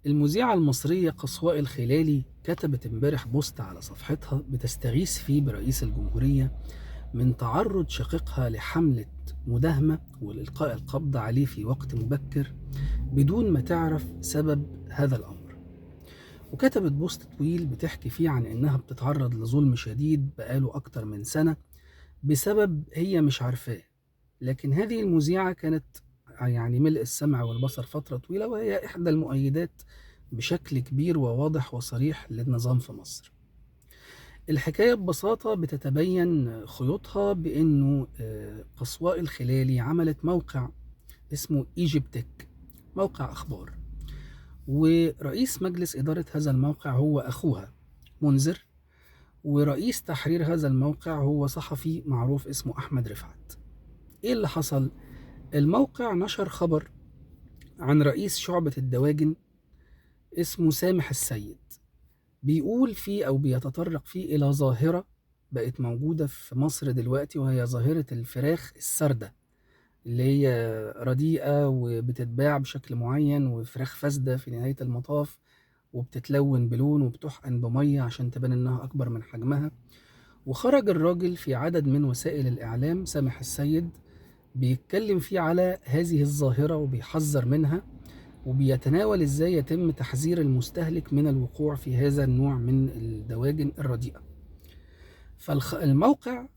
المذيعة المصرية قصواء الخلالي كتبت امبارح بوست على صفحتها بتستغيث فيه برئيس الجمهورية من تعرض شقيقها لحملة مداهمة والإلقاء القبض عليه في وقت مبكر بدون ما تعرف سبب هذا الأمر. وكتبت بوست طويل بتحكي فيه عن إنها بتتعرض لظلم شديد بقاله أكتر من سنة بسبب هي مش عارفاه. لكن هذه المذيعة كانت يعني ملء السمع والبصر فترة طويلة، وهي إحدى المؤيدات بشكل كبير وواضح وصريح للنظام في مصر. الحكاية ببساطة بتتبين خيوطها بأنه قصواء الخلالي عملت موقع اسمه ايجيبتك، موقع أخبار، ورئيس مجلس إدارة هذا الموقع هو أخوها منذر، ورئيس تحرير هذا الموقع هو صحفي معروف اسمه أحمد رفعت. إيه اللي حصل؟ الموقع نشر خبر عن رئيس شعبة الدواجن اسمه سامح السيد، بيقول فيه أو بيتطرق فيه إلى ظاهرة بقت موجودة في مصر دلوقتي، وهي ظاهرة الفراخ السردة اللي هي رديئة وبتتباع بشكل معين، وفراخ فاسدة في نهاية المطاف، وبتتلون بلون وبتحقن بمية عشان تبان إنها أكبر من حجمها. وخرج الراجل في عدد من وسائل الإعلام سامح السيد بيتكلم فيه على هذه الظاهرة وبيحذر منها، وبيتناول ازاي يتم تحذير المستهلك من الوقوع في هذا النوع من الدواجن الرديئة. فالموقع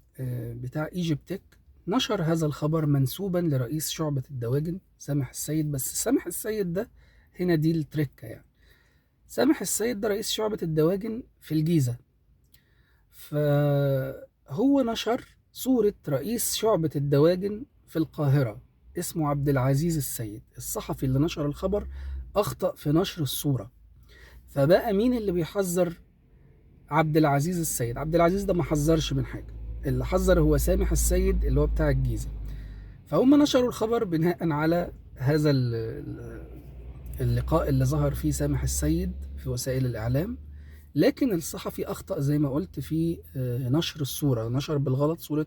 بتاع ايجيبتك نشر هذا الخبر منسوبا لرئيس شعبة الدواجن سامح السيد. بس سامح السيد ده هنا دي التركة يعني. سامح السيد ده رئيس شعبة الدواجن في الجيزة، فهو نشر صورة رئيس شعبة الدواجن في القاهرة اسمه عبد العزيز السيد. الصحفي اللي نشر الخبر أخطأ في نشر الصورة، فبقى مين اللي بيحذر؟ عبد العزيز السيد. عبد العزيز ده ما حذرش من حاجة، اللي حذر هو سامح السيد اللي هو بتاع الجيزة. فهم نشروا الخبر بناء على هذا اللقاء اللي ظهر فيه سامح السيد في وسائل الإعلام. لكن الصحفي أخطأ زي ما قلت في نشر الصورة، نشر بالغلط صورة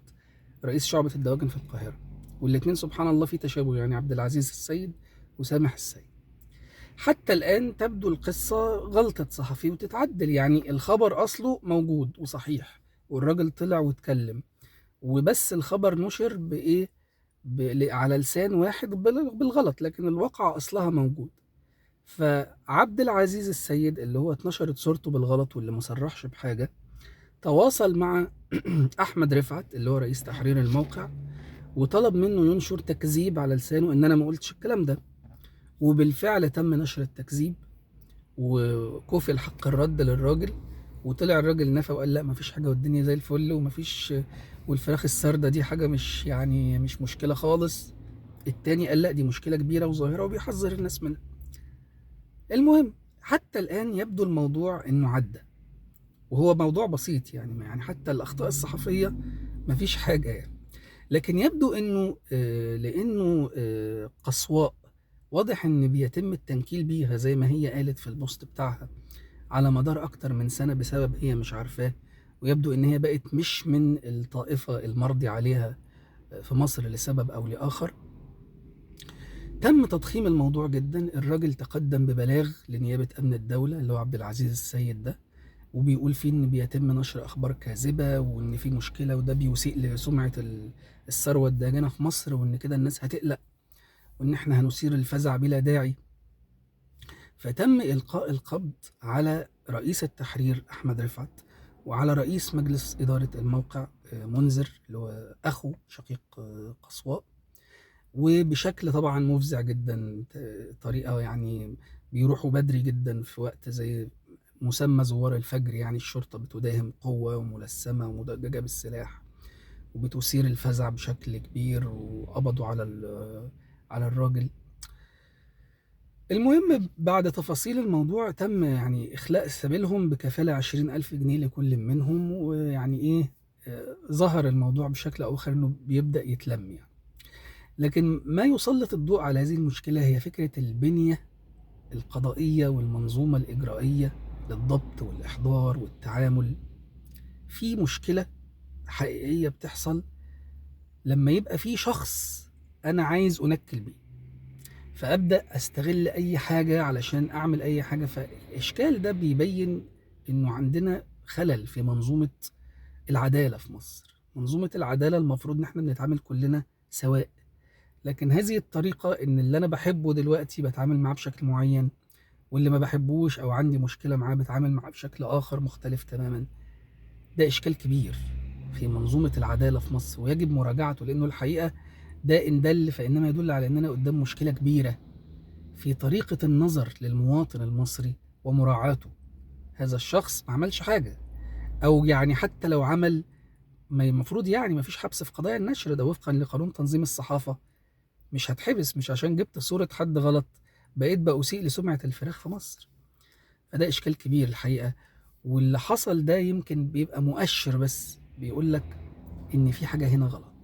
رئيس شعبة الدواجن في القاهرة، والاتنين سبحان الله في تشابه، يعني عبد العزيز السيد وسامح السيد. حتى الآن تبدو القصة غلطة صحفي وتتعدل، يعني الخبر أصله موجود وصحيح والراجل طلع واتكلم، وبس الخبر نشر بإيه؟ على لسان واحد بالغلط، لكن الواقع أصلها موجود. فعبد العزيز السيد اللي هو اتنشرت صورته بالغلط واللي مصرحش بحاجة تواصل مع أحمد رفعت اللي هو رئيس تحرير الموقع، وطلب منه ينشر تكذيب على لسانه إن أنا ما قلتش الكلام ده. وبالفعل تم نشر التكذيب وكفل حق الرد للراجل، وطلع الراجل نفى وقال لا مفيش حاجة والدنيا زي الفل ومفيش، والفراخ السردة دي حاجة مش يعني مش مشكلة خالص. التاني قال لا دي مشكلة كبيرة وظاهرة وبيحذر الناس منها. المهم حتى الآن يبدو الموضوع إنه عدى، وهو موضوع بسيط يعني حتى الأخطاء الصحفية مفيش حاجة يعني. لكن يبدو إنه لأنه قصواء واضح إن بيتم التنكيل بيها زي ما هي قالت في البوست بتاعها على مدار أكتر من سنة بسبب هي مش عارفاه، ويبدو إن هي بقت مش من الطائفة المرضي عليها في مصر لسبب أو لآخر. تم تضخيم الموضوع جدا. الراجل تقدم ببلاغ لنيابة أمن الدولة اللي هو عبد العزيز السيد ده، وبيقول فيه إن بيتم نشر أخبار كاذبة وإن في مشكلة وده بيسيء لسمعة الثروة الداجنة في مصر، وإن كده الناس هتقلق وإن إحنا هنثير الفزع بلا داعي. فتم إلقاء القبض على رئيس التحرير أحمد رفعت، وعلى رئيس مجلس إدارة الموقع منذر اللي هو أخو شقيق قصواء، وبشكل طبعا مفزع جدا. طريقة يعني بيروحوا بدري جدا في وقت زي مسمى زوار الفجر، يعني الشرطة بتداهم قوة وملثمة ومدججة بالسلاح وبتثير الفزع بشكل كبير، وقبضوا على الراجل. المهم بعد تفاصيل الموضوع تم يعني إخلاء سبيلهم بكفالة 20,000 جنيه لكل منهم، ويعني إيه ظهر الموضوع بشكل أو آخر إنه بيبدأ يتلم يعني. لكن ما يسلط الضوء على هذه المشكلة هي فكرة البنية القضائية والمنظومة الإجرائية للضبط والإحضار والتعامل. في مشكلة حقيقية بتحصل لما يبقى في شخص أنا عايز أنكل بيه. فأبدأ أستغل أي حاجة علشان أعمل أي حاجة. فالإشكال ده بيبين إنه عندنا خلل في منظومة العدالة في مصر. منظومة العدالة المفروض إن إحنا بنتعامل كلنا سواء، لكن هذه الطريقة إن اللي أنا بحبه دلوقتي بتعامل معاه بشكل معين، واللي ما بحبوش أو عندي مشكلة معاه بتعامل معاه بشكل آخر مختلف تماما. ده إشكال كبير في منظومة العدالة في مصر، ويجب مراجعته، لأنه الحقيقة ده إن دل فإنما يدل على أننا قدام مشكلة كبيرة في طريقة النظر للمواطن المصري ومراعاته. هذا الشخص ما عملش حاجة، أو يعني حتى لو عمل، ما المفروض يعني ما فيش حبس في قضايا النشر، ده وفقا لقانون تنظيم الصحافة. مش هتحبس مش عشان جبت صورة حد غلط بقيت بأسيء لسمعة الفراخ في مصر. فده إشكال كبير الحقيقة، واللي حصل ده يمكن بيبقى مؤشر بس بيقول لك إن في حاجة هنا غلط.